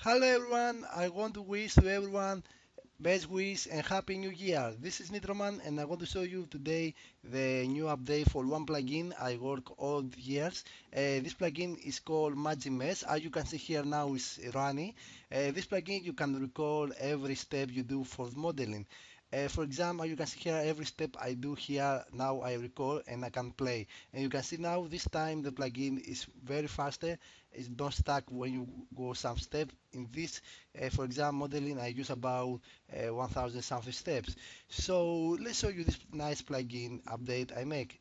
Hello everyone, I want to wish to everyone best wish and happy new year. This is Nitroman and I want to show you today the new update for one plugin I work all the years. This plugin is called MagicMesh. As you can see here now is running. This plugin you can record every step you do for modeling. For example, you can see here every step I do here now I record and I can play. And you can see now this time the plugin is very faster. It's not stuck when you go some step. In this, for example, modeling I use about 1000 something steps. So let's show you this nice plugin update I make.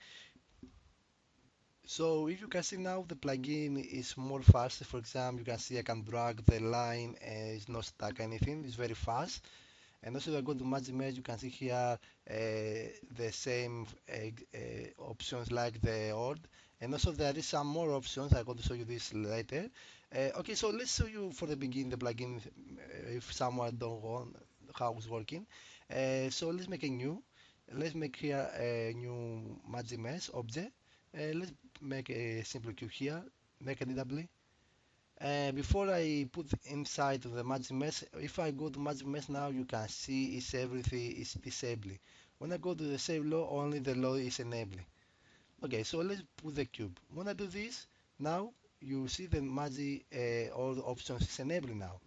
So if you can see now the plugin is more faster. For example, you can see I can drag the line and it's not stuck anything. It's very fast. And also if I go to MagicMesh, you can see here the same options like the old. And also there is some more options. I'm going to show you this later. Okay, so let's show you for the beginning the plugin if someone don't want how it's working. So let's make a new. Let's make here a new MagicMesh object. Let's make a simple cube here. Make an EW. Before I put inside of the MagicMesh, if I go to MagicMesh now, you can see is everything is disabled. When I go to the save law, only the law is enabled. Okay, so let's put the cube. When I do this, now you see the magic, all the options is enabled now.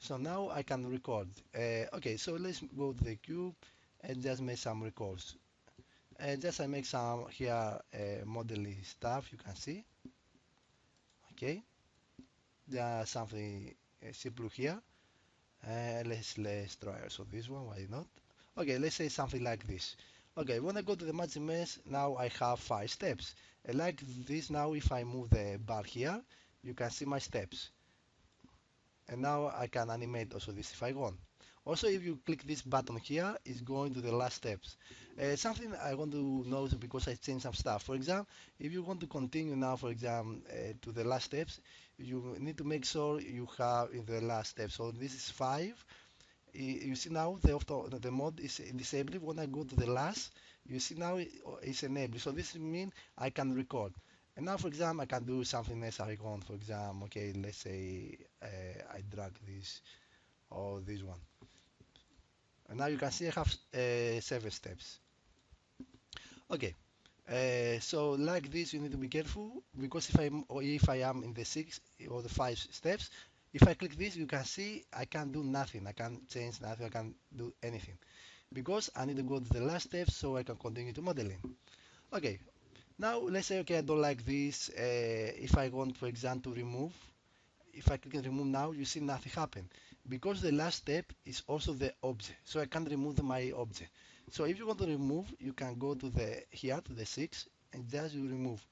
So now I can record. Okay, so let's go to the cube and just make some records. Just I make some here modeling stuff, you can see. Okay, there's something simple here. Let's try also this one, why not? Okay, let's say something like this. Okay, when I go to the MagicMesh, now I have 5 steps. Like this now, if I move the bar here, you can see my steps. And now I can animate also this if I want. Also, if you click this button here, it's going to the last steps. Something I want to know because I changed some stuff. For example, if you want to continue now, for example, to the last steps, you need to make sure you have in the last step. So this is 5. You see now the mode is disabled. When I go to the last, you see now it's enabled. So this means I can record. And now, for example, I can do something else I want. For example, okay, let's say I drag this or this one. And now you can see I have 7 steps. Okay. So like this, you need to be careful because if I am in the 6 or the 5 steps, if I click this, you can see I can't do nothing. I can't change nothing. I can't do anything because I need to go to the last step so I can continue to modeling. Okay. Now let's say okay, I don't like this. If I want, for example, to remove, if I click remove now, you see nothing happen because the last step is also the object. So I can't remove my object. So if you want to remove, you can go to the here to the 6 and just you remove.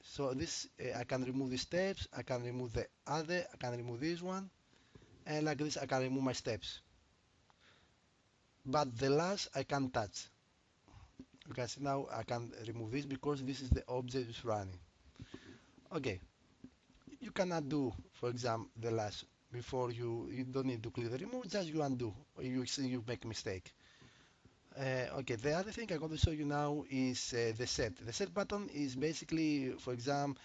So this I can remove the steps, I can remove the other, I can remove this one, and like this I can remove my steps. But the last I can't touch. You can see now I can remove this because this is the object is running. Okay, you cannot do, for example, the last before you don't need to click the remove, just you undo. You see you make a mistake. Okay, the other thing I'm going to show you now is the set. The set button is basically, for example,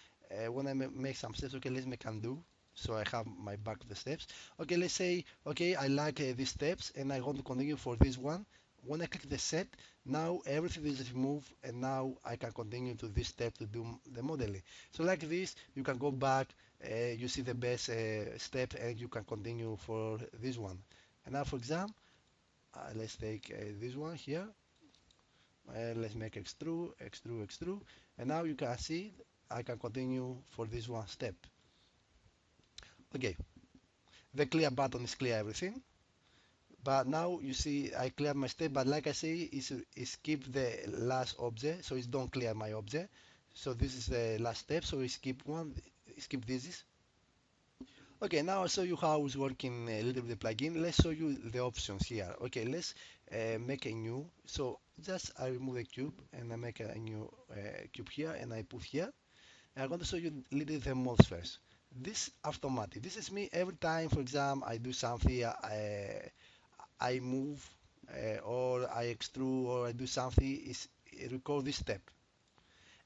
when I make some steps, okay, let's make undo. So I have my back of the steps. Okay, let's say, okay, I like these steps and I want to continue for this one. When I click the set, now everything is removed and now I can continue to this step to do the modeling. So like this, you can go back, you see the best step and you can continue for this one. And now, for example, let's take this one here. Let's make extrude, extrude, extrude. And now you can see I can continue for this one step. Okay, the clear button is clear everything. But now you see I clear my step, but like I say, is keep the last object, so it's don't clear my object. So this is the last step, so skip one, skip this. Okay, now I'll show you how it's working a little bit the plugin. Let's show you the options here. Okay, let's make a new. So just I remove the cube and I make a new cube here and I put here. And I'm going to show you little the modes first. This automatic. This is me every time, for example, I do something, I move or I extrude or I do something, it record this step.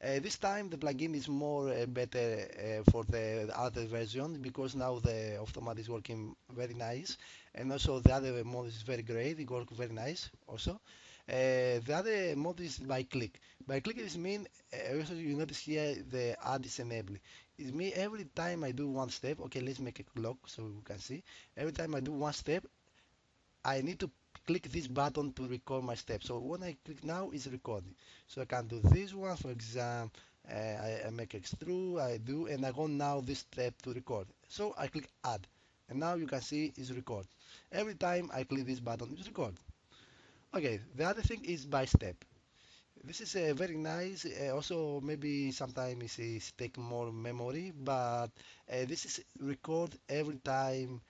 This time the plugin is more better for the other version because now the automat is working very nice, and also the other mode is very great. It works very nice also. The other mode is by click. By click is mean also you notice here the add is enabled. It mean every time I do one step. Okay, let's make a clock so we can see. Every time I do one step, I need to click this button to record my step. So when I click now, it's recording. So I can do this one, for example, I make extrude, I do, and I go now this step to record. So I click add, and now you can see it's record. Every time I click this button, it's record. Okay, the other thing is by step. This is very nice. Also, maybe sometimes it's take more memory, but this is record every time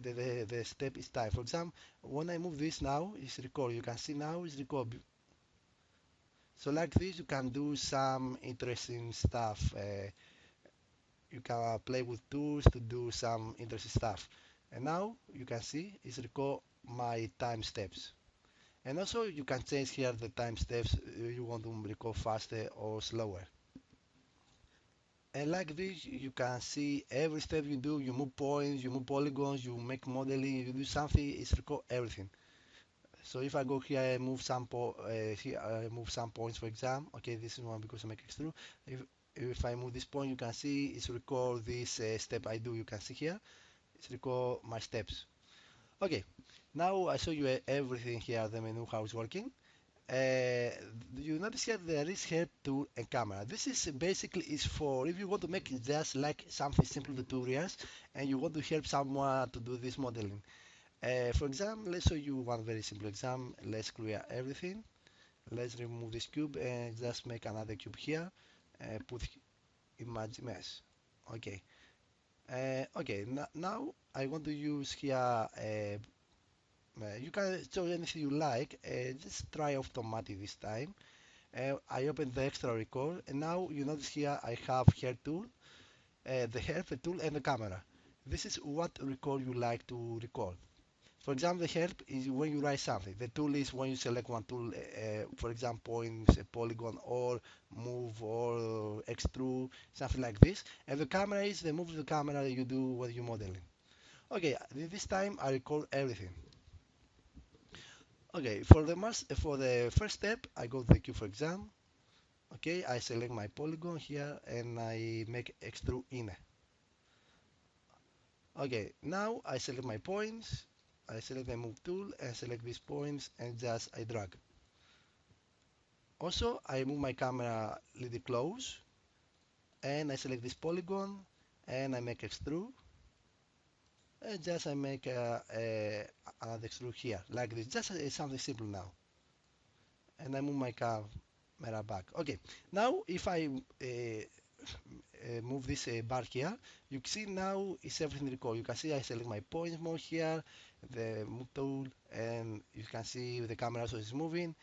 the step is time. For example, when I move this now, it's record. You can see now it's record. So like this, you can do some interesting stuff. You can play with tools to do some interesting stuff. And now you can see it's record my time steps. And also you can change here the time steps you want to record faster or slower. And like this you can see every step you do, you move points, you move polygons, you make modeling, you do something, it's record everything. So if I go here and move some here I move some points for example, okay, this is one because I make extrude. If I move this point, you can see it's record this step I do, you can see here it's record my steps. Okay, now I show you everything here, the menu, how it's working. uh, you notice here there is help tool and camera. This is basically is for if you want to make it just like something simple tutorials and you want to help someone to do this modeling. For example, let's show you one very simple example. Let's clear everything. Let's remove this cube and just make another cube here. Put MagicMesh. Okay. Okay. Now I want to use here. You can show anything you like. Just try automatic this time. I open the extra record and now you notice here I have here tool, the help, the tool and the camera. This is what record you like to record. For example, the help is when you write something. The tool is when you select one tool, for example, points, a polygon or move or extrude, something like this. And the camera is the move of the camera you do when you're modeling. Okay, this time I record everything. Okay, for the first step, I go to the cube for example. Okay, I select my polygon here and I make extrude inner. Okay, now I select my points, I select the move tool and select these points and just I drag. Also, I move my camera a little close and I select this polygon and I make extrude and just I make another extrude here like this, just something simple now. And I move my camera back. Okay, now if I move this bar here, you see now it's everything recorded. You can see I select my points more here, the move tool, and you can see the camera also is moving,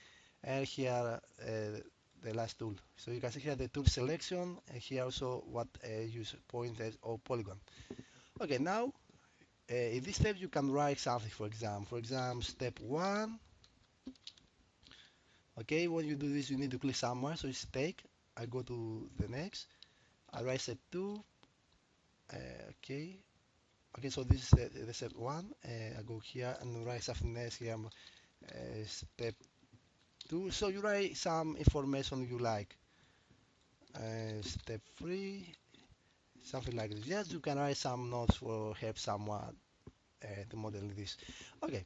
and here the last tool. So you can see here the tool selection, and here also what use point or polygon. Okay, now in this step you can write something. For example, step one. Okay, when you do this, you need to click somewhere. So it's take. I go to the next. I write step two. Okay. Okay, so this is the step one. I go here and write something else here. Step two. So you write some information you like. Step three. Something like this. Yes, you can write some notes for help someone to model this. Okay.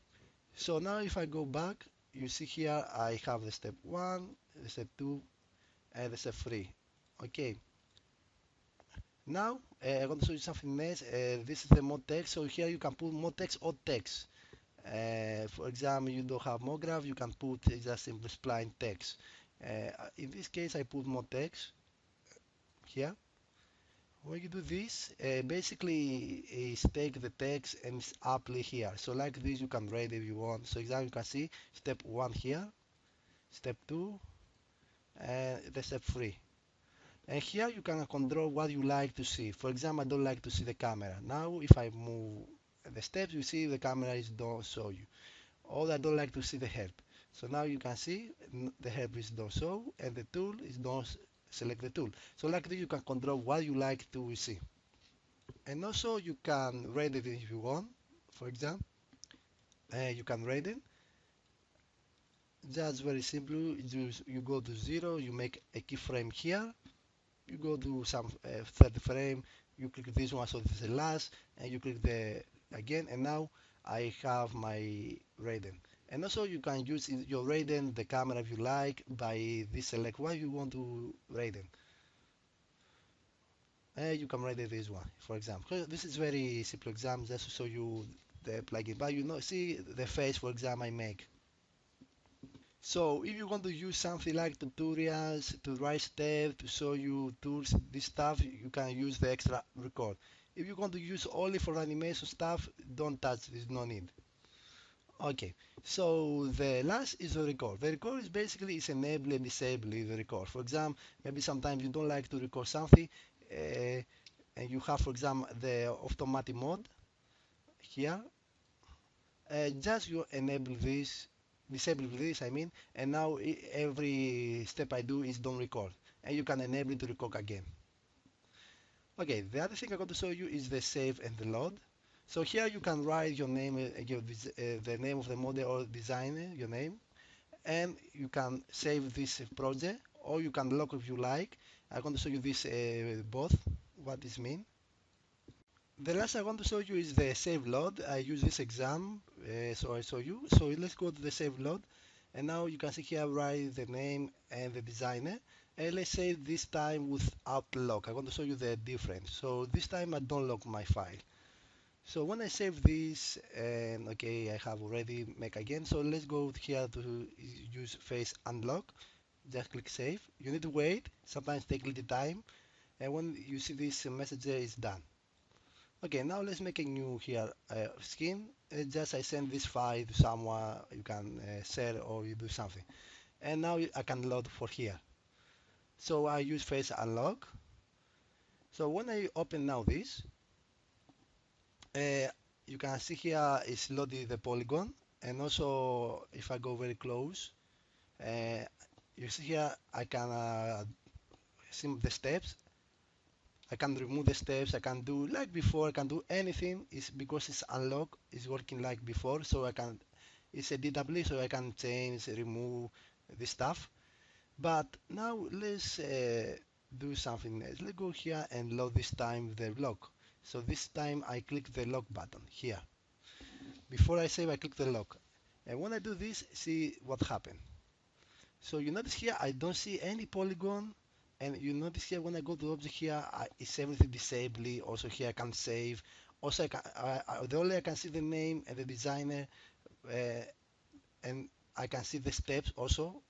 So now if I go back, you see here I have the step one, the step two, and the step three. Okay. Now, I'm going to show you something else. This is the mod text. So here you can put mod text or text. For example, you don't have mod graph, you can put just simple plain text. In this case, I put mod text here. When you do this, basically is take the text and it's apply here. So like this, you can read if you want. So example, you can see step one here, step two, and the step three. And here you can control what you like to see. For example, I don't like to see the camera. Now, if I move the steps, you see the camera is don't show you. Or I don't like to see the help. So now you can see the help is don't show and the tool is don't select the tool. So like this you can control what you like to see. And also you can rate it if you want. For example, you can rate it. Just very simple. You go to 0, you make a keyframe here. You go to some third frame. You click this one, so this is the last, and you click the again. And now I have my rating. And also you can use your rating, the camera if you like, by this select what you want to rating. You can rate this one, for example. So this is very simple example just to show you the plugin. But you know, see the face, for example, I make. So if you want to use something like tutorials, to write steps, to show you tools, this stuff, you can use the extra record. If you want to use only for animation stuff, don't touch this, no need. Okay, so the last is the record. The record is basically is enable and disable the record. For example, maybe sometimes you don't like to record something, and you have, for example, the automatic mode here. Just you enable this, disable this, I mean, and now every step I do is don't record, and you can enable it to record again. Okay, the other thing I'm going to show you is the save and the load. So here you can write your name, the name of the model or designer, your name, and you can save this project, or you can lock if you like. I'm going to show you this both, what this mean. The last I want to show you is the save load. I use this exam, so I show you. So let's go to the save load, and now you can see here write the name and the designer. And let's say this time without lock. I want to show you the difference. So this time I don't lock my file. So when I save this, and okay, I have already make again. So let's go here to use face unlock. Just click save. You need to wait. Sometimes take a little time. And when you see this message there is done. Okay, now let's make a new here skin. Just I send this file to someone, you can share or you do something. And now I can load for here. So I use face unlock. So when I open now this, uh, you can see here is loaded the polygon. And also if I go very close, uh, you see here I can see the steps. I can remove the steps, I can do like before, I can do anything. It's because it's unlocked, it's working like before, so I can, it's editable, so I can change, remove this stuff. But now let's do something else. Let's go here and load this time the lock. So this time I click the lock button here. Before I save, I click the lock. And when I do this, see what happened. So you notice here I don't see any polygon, and you notice here when I go to object here it's everything disabled. Also here I can save. Also the only I can see the name and the designer, uh, and I can see the steps also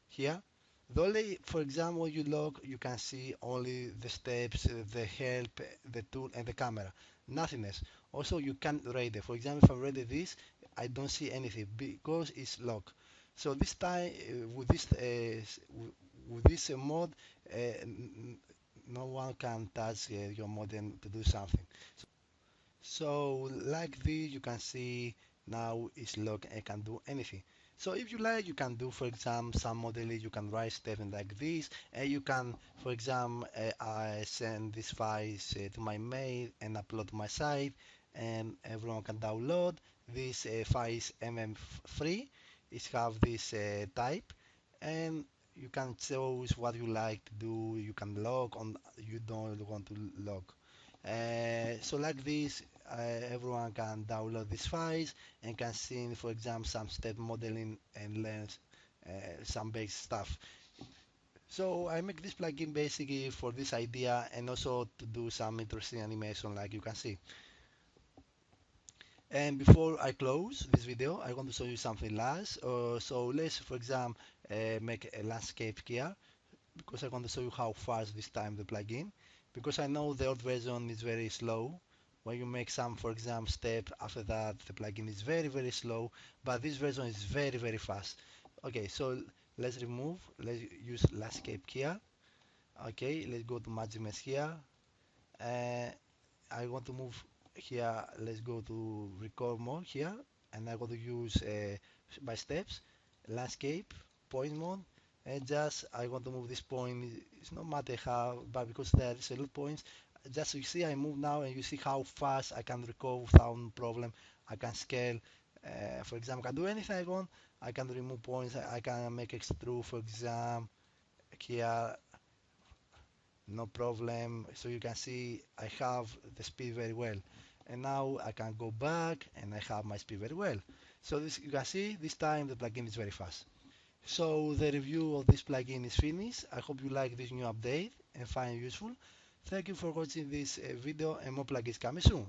here. The only, for example, when you log, you can see only the steps, the help, the tool, and the camera. Nothing else. Also, you can't rate it. For example, if I rate this, I don't see anything because it's locked. So this time, with this mod, no one can touch your modem to do something. So like this, you can see now it's locked and can do anything. So if you like, you can do, for example, some modeling, you can write statement like this, and you can, for example, I send these files to my mail and upload to my site, and everyone can download. This file is mm3, it have this type, and you can choose what you like to do. You can log on, you don't want to log. So like this, everyone can download these files and can see, for example, some step modeling and learn some basic stuff. So I make this plugin basically for this idea and also to do some interesting animation like you can see. And before I close this video, I want to show you something last. So let's, for example, make a landscape here because I want to show you how fast this time the plugin, because I know the old version is very slow. When you make some, for example, step after that, the plugin is very slow, but this version is very fast. Okay, so let's remove, let's use landscape here. Okay, let's go to MagicMesh here. Uh, I want to move here, let's go to record mode here, and I want to use by steps, landscape, point mode, and just I want to move this point. It's no matter how, but because there is a lot points, just you see I move now and you see how fast I can recover without no problem. I can scale. For example, I can do anything I want. I can remove points. I can make extrude, for example, here, no problem. So you can see I have the speed very well. And now I can go back and I have my speed very well. So this, you can see this time the plugin is very fast. So the review of this plugin is finished. I hope you like this new update and find it useful. Thank you for watching this video and more plugins coming soon.